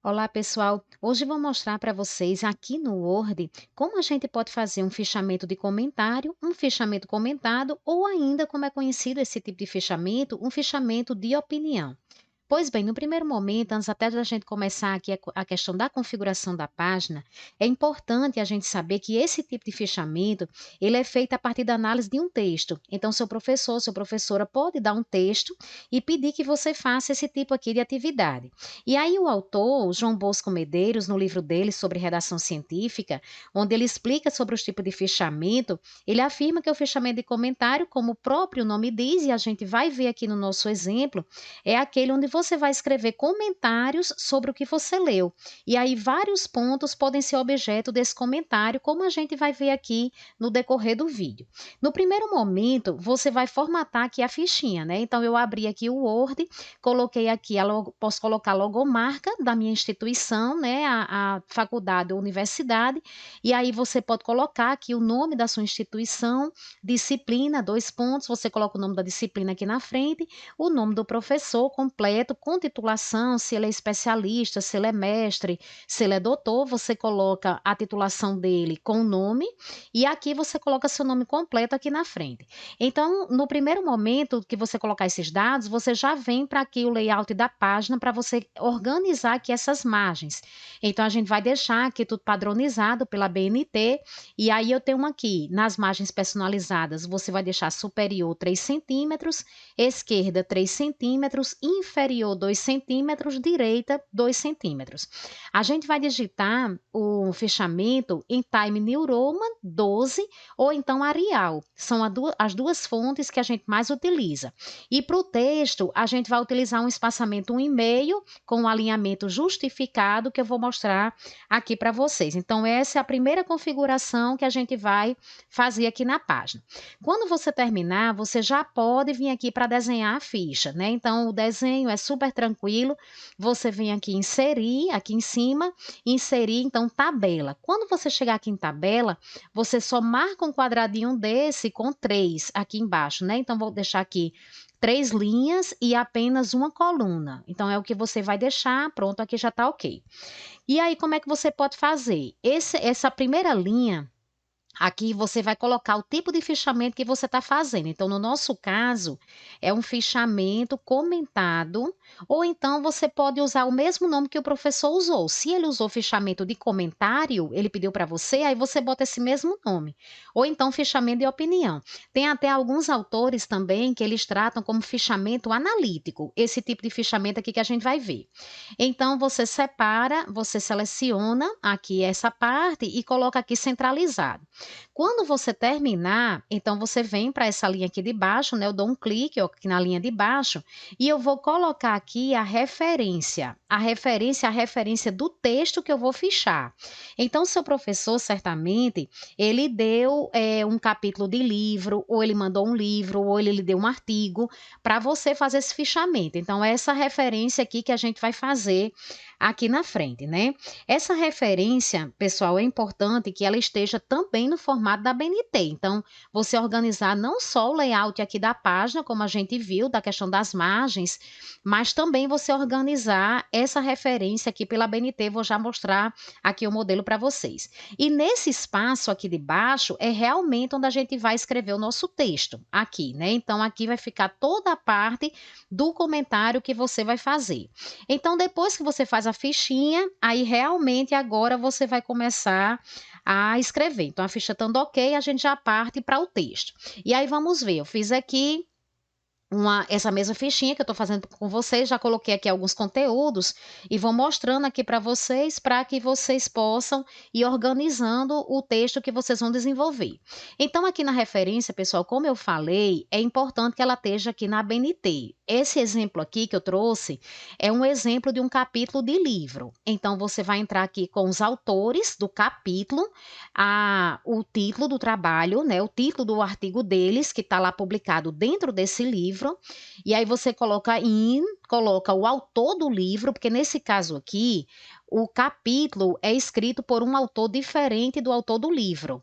Olá, pessoal. Hoje vou mostrar para vocês aqui no Word como a gente pode fazer um fichamento de comentário, um fichamento comentado ou ainda, como é conhecido esse tipo de fichamento, um fichamento de opinião. Pois bem, no primeiro momento, antes até da gente começar aqui a questão da configuração da página, é importante a gente saber que esse tipo de fichamento, ele é feito a partir da análise de um texto. Então, seu professor, sua professora pode dar um texto e pedir que você faça esse tipo aqui de atividade. E aí o autor, o João Bosco Medeiros, no livro dele sobre redação científica, onde ele explica sobre os tipos de fichamento, ele afirma que o fichamento de comentário, como o próprio nome diz, e a gente vai ver aqui no nosso exemplo, é aquele onde você vai escrever comentários sobre o que você leu. E aí vários pontos podem ser objeto desse comentário, como a gente vai ver aqui no decorrer do vídeo. No primeiro momento, você vai formatar aqui a fichinha, né? Então eu abri aqui o Word, coloquei aqui posso colocar a logomarca da minha instituição, né? A faculdade ou universidade, e aí você pode colocar aqui o nome da sua instituição, disciplina, dois pontos, você coloca o nome da disciplina aqui na frente, o nome do professor completo, com titulação, se ele é especialista, se ele é mestre, se ele é doutor, você coloca a titulação dele com o nome, e aqui você coloca seu nome completo aqui na frente. Então, no primeiro momento que você colocar esses dados, você já vem para aqui o layout da página para você organizar aqui essas margens. Então, a gente vai deixar aqui tudo padronizado pela BNT, e aí eu tenho aqui, nas margens personalizadas, você vai deixar superior 3 centímetros, esquerda 3 centímetros, inferior 2 centímetros, direita 2 centímetros. A gente vai digitar o fichamento em Time New Roman 12 ou então Arial. São as duas fontes que a gente mais utiliza. E para o texto, a gente vai utilizar um espaçamento 1,5 com um alinhamento justificado que eu vou mostrar aqui para vocês. Então, essa é a primeira configuração que a gente vai fazer aqui na página. Quando você terminar, você já pode vir aqui para desenhar a ficha, né? Então, o desenho é super tranquilo. Você vem aqui inserir, aqui em cima, inserir, então, tabela. Quando você chegar aqui em tabela, você só marca um quadradinho desse com 3 aqui embaixo, né? Então, vou deixar aqui 3 linhas e apenas uma coluna. Então, é o que você vai deixar, pronto, aqui já está ok. E aí, como é que você pode fazer? Essa primeira linha, aqui você vai colocar o tipo de fichamento que você está fazendo. Então, no nosso caso, é um fichamento comentado, ou então você pode usar o mesmo nome que o professor usou. Se ele usou fichamento de comentário, ele pediu para você, aí você bota esse mesmo nome. Ou então fichamento de opinião. Tem até alguns autores também que eles tratam como fichamento analítico, esse tipo de fichamento aqui que a gente vai ver. Então, você separa, você seleciona aqui essa parte e coloca aqui centralizado. Quando você terminar, então você vem para essa linha aqui de baixo, né? Eu dou um clique ó, aqui na linha de baixo e eu vou colocar aqui a referência. A referência do texto que eu vou fichar. Então, seu professor, certamente, ele deu um capítulo de livro, ou ele mandou um livro, ou ele lhe deu um artigo para você fazer esse fichamento. Então, é essa referência aqui que a gente vai fazer aqui na frente, né? Essa referência, pessoal, é importante que ela esteja também no formato da BNT. Então, você organizar não só o layout aqui da página, como a gente viu, da questão das margens, mas também você organizar essa referência aqui pela BNT. Vou já mostrar aqui o modelo para vocês. E nesse espaço aqui de baixo é realmente onde a gente vai escrever o nosso texto, aqui, né? Então, aqui vai ficar toda a parte do comentário que você vai fazer. Então, depois que você faz a fichinha, aí realmente agora você vai começar a escrever. Então, a ficha estando ok, a gente já parte para o texto. E aí vamos ver, eu fiz aqui essa mesma fichinha que eu estou fazendo com vocês, já coloquei aqui alguns conteúdos e vou mostrando aqui para que vocês possam ir organizando o texto que vocês vão desenvolver. Então, aqui na referência, pessoal, como eu falei, é importante que ela esteja aqui na BNT. Esse exemplo aqui que eu trouxe é um exemplo de um capítulo de livro. Então, você vai entrar aqui com os autores do capítulo, o título do trabalho, né, o título do artigo deles, que está lá publicado dentro desse livro, e aí você coloca o autor do livro, porque nesse caso aqui, o capítulo é escrito por um autor diferente do autor do livro.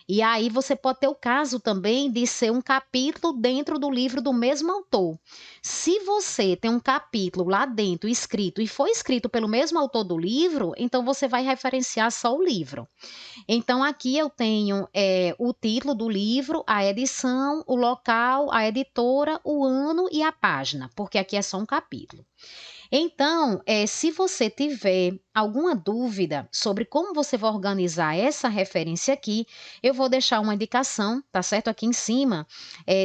E aí você pode ter o caso também de ser um capítulo dentro do livro do mesmo autor. Se você tem um capítulo lá dentro escrito e foi escrito pelo mesmo autor do livro, então você vai referenciar só o livro. Então aqui eu tenho, o título do livro, a edição, o local, a editora, o ano e a página, porque aqui é só um capítulo. Então, se você tiver alguma dúvida sobre como você vai organizar essa referência aqui, eu vou deixar uma indicação, tá certo? Aqui em cima,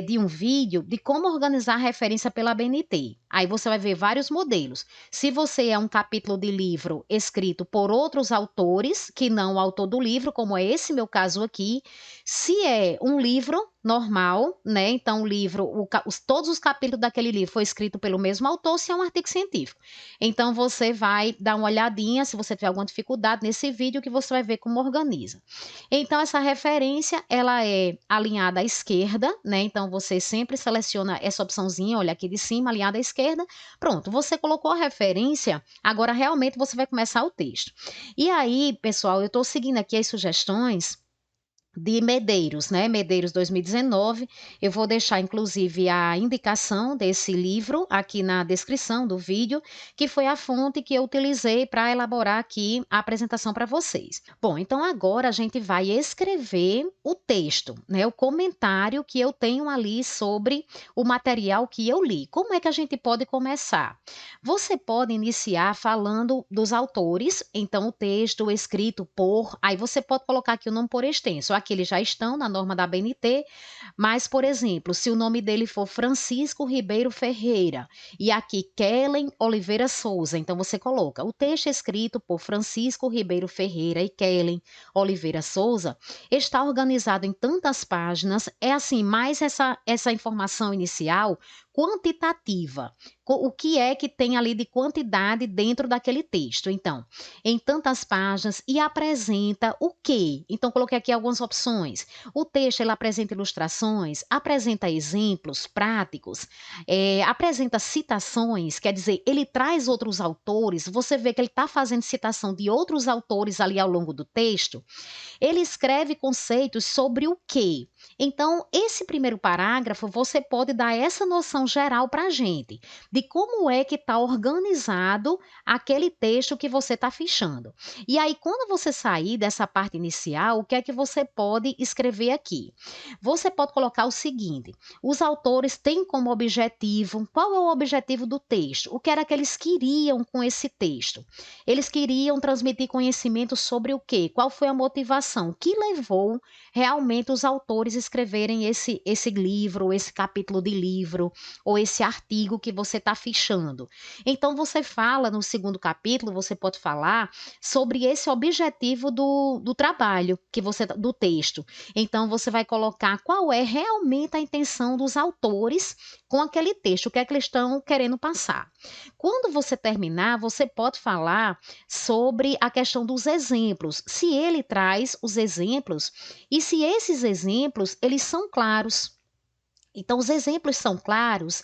de um vídeo de como organizar a referência pela BNT. Aí você vai ver vários modelos. Se você é um capítulo de livro escrito por outros autores, que não o autor do livro, como é esse meu caso aqui, se é um livro normal, né? Então, o livro, todos os capítulos daquele livro foi escrito pelo mesmo autor, se é um artigo científico. Então, você vai dar uma olhadinha, se você tiver alguma dificuldade nesse vídeo, que você vai ver como organiza. Então, essa referência, ela é alinhada à esquerda, né? Então, você sempre seleciona essa opçãozinha, olha aqui de cima, alinhada à esquerda. Pronto, você colocou a referência, agora realmente você vai começar o texto. E aí, pessoal, eu estou seguindo aqui as sugestões de Medeiros, né? Medeiros 2019. Eu vou deixar, inclusive, a indicação desse livro aqui na descrição do vídeo, que foi a fonte que eu utilizei para elaborar aqui a apresentação para vocês. Bom, então agora a gente vai escrever o texto, né? O comentário que eu tenho ali sobre o material que eu li. Como é que a gente pode começar? Você pode iniciar falando dos autores, então o texto escrito por, aí você pode colocar aqui o nome por extenso. Aqui eles já estão na norma da BNT, mas, por exemplo, se o nome dele for Francisco Ribeiro Ferreira e aqui Kellen Oliveira Souza, então você coloca o texto escrito por Francisco Ribeiro Ferreira e Kellen Oliveira Souza está organizado em tantas páginas, é assim, mais essa informação inicial quantitativa. O que é que tem ali de quantidade dentro daquele texto? Então, em tantas páginas e apresenta o quê? Então, coloquei aqui algumas opções. O texto ele apresenta ilustrações, apresenta exemplos práticos, apresenta citações, quer dizer, ele traz outros autores. Você vê que ele está fazendo citação de outros autores ali ao longo do texto. Ele escreve conceitos sobre o quê? Então, esse primeiro parágrafo, você pode dar essa noção geral para a gente, de como é que está organizado aquele texto que você está fichando. E aí, quando você sair dessa parte inicial, o que é que você pode escrever aqui? Você pode colocar o seguinte: os autores têm como objetivo, qual é o objetivo do texto? O que era que eles queriam com esse texto? Eles queriam transmitir conhecimento sobre o quê? Qual foi a motivação que levou realmente os autores a escreverem esse livro, esse capítulo de livro, ou esse artigo que você está fichando. Então, você fala no segundo capítulo, você pode falar sobre esse objetivo do trabalho, do texto. Então, você vai colocar qual é realmente a intenção dos autores com aquele texto, o que é que eles estão querendo passar. Quando você terminar, você pode falar sobre a questão dos exemplos, se ele traz os exemplos e se esses exemplos eles são claros. Então, os exemplos são claros.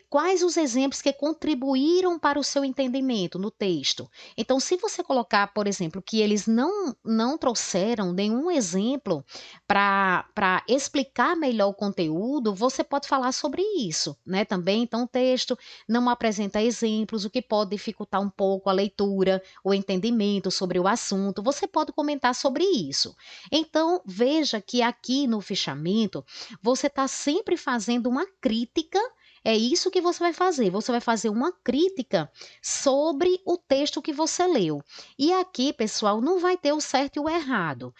Quais os exemplos que contribuíram para o seu entendimento no texto? Então, se você colocar, por exemplo, que eles não trouxeram nenhum exemplo para explicar melhor o conteúdo, você pode falar sobre isso, né? Também, então, o texto não apresenta exemplos, o que pode dificultar um pouco a leitura, o entendimento sobre o assunto. Você pode comentar sobre isso. Então, veja que aqui no fichamento, você está sempre fazendo uma crítica. É isso que você vai fazer. Você vai fazer uma crítica sobre o texto que você leu. E aqui, pessoal, não vai ter o certo e o errado.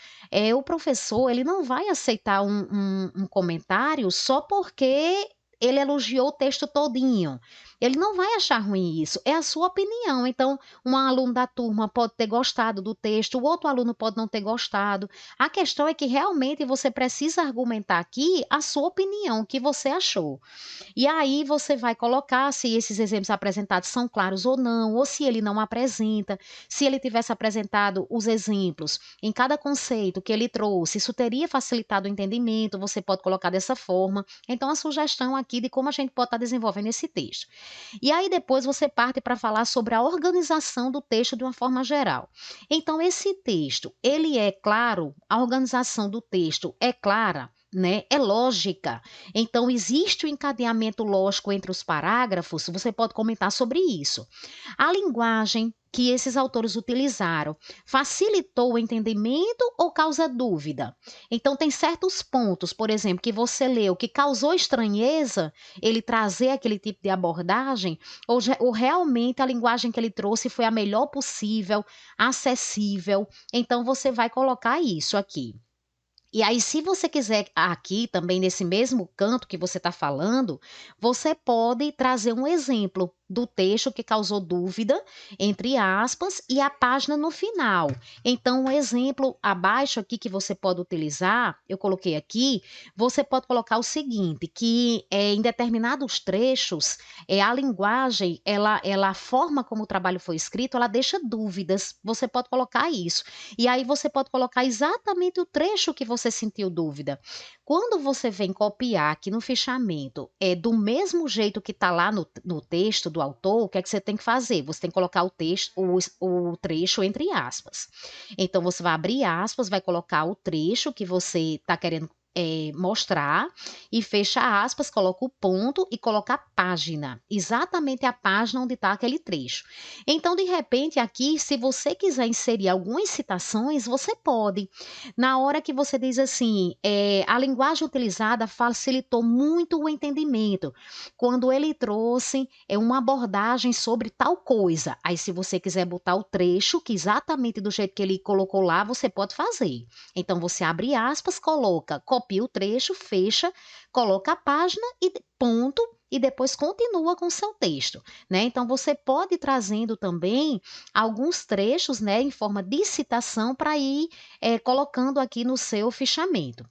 O professor, ele não vai aceitar um comentário só porque ele elogiou o texto todinho. Ele não vai achar ruim isso, é a sua opinião. Então, um aluno da turma pode ter gostado do texto, o outro aluno pode não ter gostado. A questão é que realmente você precisa argumentar aqui a sua opinião, o que você achou. E aí você vai colocar se esses exemplos apresentados são claros ou não, ou se ele não apresenta. Se ele tivesse apresentado os exemplos em cada conceito que ele trouxe, isso teria facilitado o entendimento, você pode colocar dessa forma. Então, a sugestão aqui aqui de como a gente pode estar desenvolvendo esse texto. E aí depois você parte para falar sobre a organização do texto de uma forma geral. Então esse texto, ele é claro, a organização do texto é clara, né, é lógica. Então existe o encadeamento lógico entre os parágrafos, você pode comentar sobre isso. A linguagem que esses autores utilizaram facilitou o entendimento ou causa dúvida? Então, tem certos pontos, por exemplo, que você leu que causou estranheza ele trazer aquele tipo de abordagem, ou realmente a linguagem que ele trouxe foi a melhor possível, acessível. Então, você vai colocar isso aqui. E aí, se você quiser aqui também nesse mesmo canto que você está falando, você pode trazer um exemplo do texto que causou dúvida, entre aspas, e a página no final. Então, um exemplo abaixo aqui que você pode utilizar, eu coloquei aqui, você pode colocar o seguinte, que em determinados trechos, a linguagem, a forma como o trabalho foi escrito, ela deixa dúvidas. Você pode colocar isso. E aí você pode colocar exatamente o trecho que você sentiu dúvida. Quando você vem copiar aqui no fichamento, do mesmo jeito que está lá no texto do autor, o que é que você tem que fazer? Você tem que colocar o texto, o trecho entre aspas. Então, você vai abrir aspas, vai colocar o trecho que você está querendo mostrar e fecha aspas, coloca o ponto e coloca a página, exatamente a página onde está aquele trecho. Então, de repente, aqui, se você quiser inserir algumas citações, você pode. Na hora que você diz assim, a linguagem utilizada facilitou muito o entendimento, quando ele trouxe uma abordagem sobre tal coisa. Aí, se você quiser botar o trecho, que exatamente do jeito que ele colocou lá, você pode fazer. Então, você abre aspas, copia o trecho, fecha, coloca a página e ponto, e depois continua com o seu texto, né? Então, você pode ir trazendo também alguns trechos, né, em forma de citação para ir colocando aqui no seu fichamento.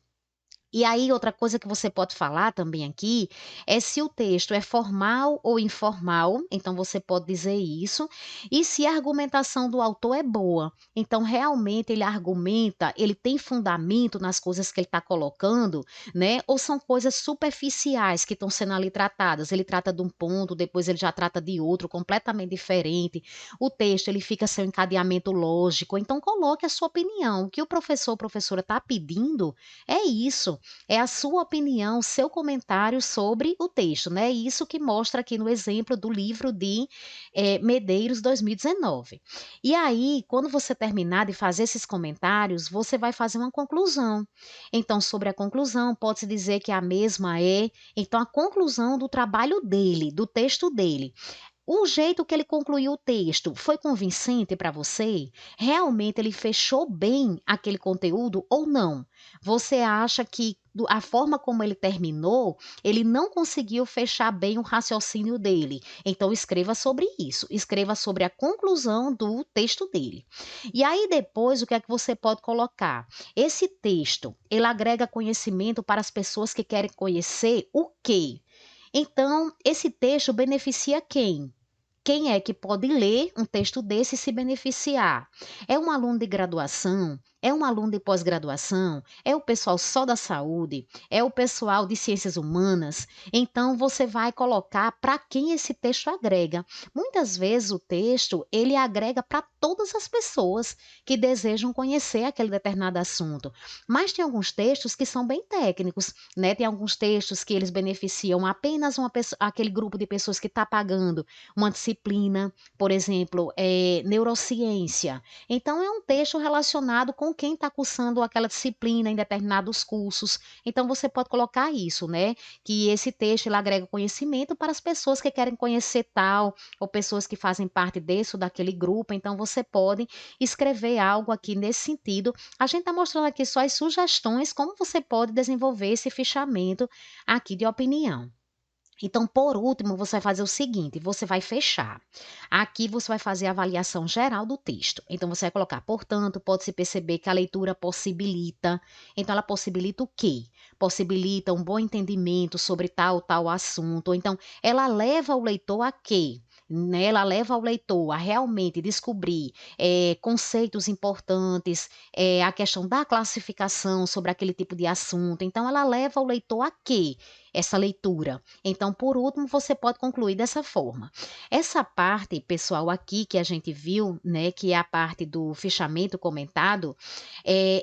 E aí, outra coisa que você pode falar também aqui é se o texto é formal ou informal, então você pode dizer isso, e se a argumentação do autor é boa. Então, realmente, ele argumenta, ele tem fundamento nas coisas que ele está colocando, né? Ou são coisas superficiais que estão sendo ali tratadas. Ele trata de um ponto, depois ele já trata de outro, completamente diferente. O texto, ele fica sem encadeamento lógico. Então, coloque a sua opinião. O que o professor ou professora está pedindo é isso. É a sua opinião, seu comentário sobre o texto, né? Isso que mostra aqui no exemplo do livro de Medeiros 2019. E aí, quando você terminar de fazer esses comentários, você vai fazer uma conclusão. Então, sobre a conclusão, pode-se dizer que a mesma então, a conclusão do trabalho dele, do texto dele. O jeito que ele concluiu o texto foi convincente para você? Realmente ele fechou bem aquele conteúdo ou não? Você acha que a forma como ele terminou, ele não conseguiu fechar bem o raciocínio dele? Então escreva sobre isso, escreva sobre a conclusão do texto dele. E aí depois o que é que você pode colocar? Esse texto, ele agrega conhecimento para as pessoas que querem conhecer o quê? Então, esse texto beneficia quem? Quem é que pode ler um texto desse e se beneficiar? É um aluno de graduação? É um aluno de pós-graduação? É o pessoal só da saúde? É o pessoal de ciências humanas? Então, você vai colocar para quem esse texto agrega. Muitas vezes o texto, ele agrega para todas as pessoas que desejam conhecer aquele determinado assunto. Mas tem alguns textos que são bem técnicos, né? Tem alguns textos que eles beneficiam apenas aquele grupo de pessoas que está pagando uma disciplina, por exemplo, neurociência. Então, é um texto relacionado com quem está cursando aquela disciplina em determinados cursos. Então, você pode colocar isso, né? Que esse texto ele agrega conhecimento para as pessoas que querem conhecer tal, ou pessoas que fazem parte desse ou daquele grupo. Então, você pode escrever algo aqui nesse sentido. A gente está mostrando aqui só as sugestões, como você pode desenvolver esse fichamento aqui de opinião. Então, por último, você vai fazer o seguinte: você vai fechar. Aqui você vai fazer a avaliação geral do texto. Então, você vai colocar, portanto, pode-se perceber que a leitura possibilita. Então, ela possibilita o quê? Possibilita um bom entendimento sobre tal assunto. Então, ela leva o leitor a quê? Né? Ela leva o leitor a realmente descobrir conceitos importantes, a questão da classificação sobre aquele tipo de assunto. Então, ela leva o leitor a quê? essa leitura. Então, por último, você pode concluir dessa forma. Essa parte, pessoal, aqui que a gente viu, né, que é a parte do fichamento comentado,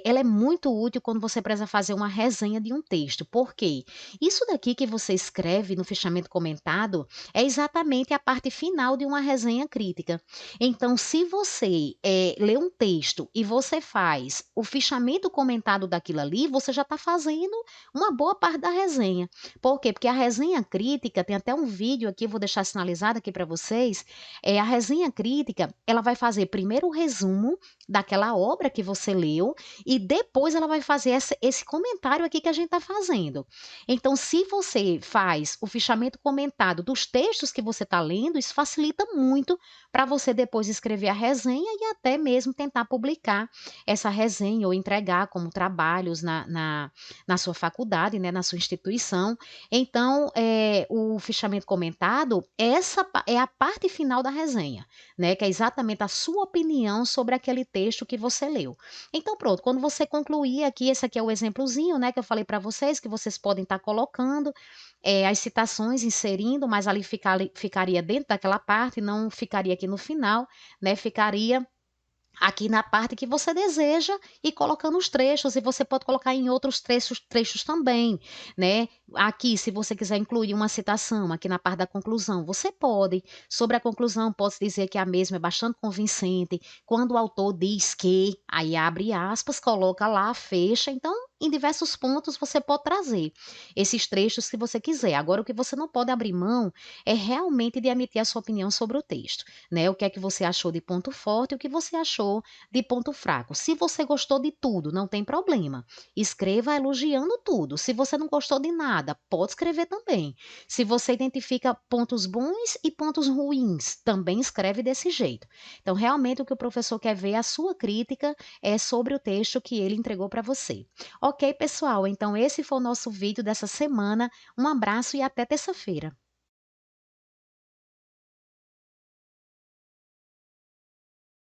ela é muito útil quando você precisa fazer uma resenha de um texto. Por quê? Isso daqui que você escreve no fichamento comentado é exatamente a parte final de uma resenha crítica. Então, se você lê um texto e você faz o fichamento comentado daquilo ali, você já está fazendo uma boa parte da resenha. Por quê? Porque a resenha crítica, tem até um vídeo aqui, vou deixar sinalizado aqui para vocês, a resenha crítica, ela vai fazer primeiro o resumo daquela obra que você leu e depois ela vai fazer esse comentário aqui que a gente está fazendo. Então, se você faz o fichamento comentado dos textos que você está lendo, isso facilita muito para você depois escrever a resenha e até mesmo tentar publicar essa resenha ou entregar como trabalhos na sua faculdade, né, na sua instituição. Então, o fichamento comentado, essa é a parte final da resenha, né, que é exatamente a sua opinião sobre aquele texto que você leu. Então, pronto, quando você concluir aqui, esse aqui é o exemplozinho, né, que eu falei para vocês, que vocês podem estar colocando as citações, inserindo, mas ali ficaria dentro daquela parte, não ficaria aqui no final, né, ficaria aqui na parte que você deseja e colocando os trechos, e você pode colocar em outros trechos também, né. Aqui, se você quiser incluir uma citação aqui na parte da conclusão, você pode. Sobre a conclusão, posso dizer que a mesma é bastante convincente, quando o autor diz que, aí abre aspas, coloca lá, fecha, então em diversos pontos você pode trazer esses trechos que você quiser. Agora o que você não pode abrir mão é realmente de emitir a sua opinião sobre o texto, né, o que é que você achou de ponto forte e o que você achou de ponto fraco. Se você gostou de tudo, não tem problema. Escreva elogiando tudo. Se você não gostou de nada, pode escrever também. Se você identifica pontos bons e pontos ruins, também escreve desse jeito. Então, realmente o que o professor quer ver, a sua crítica é sobre o texto que ele entregou para você. Ok, pessoal? Então, esse foi o nosso vídeo dessa semana. Um abraço e até terça-feira.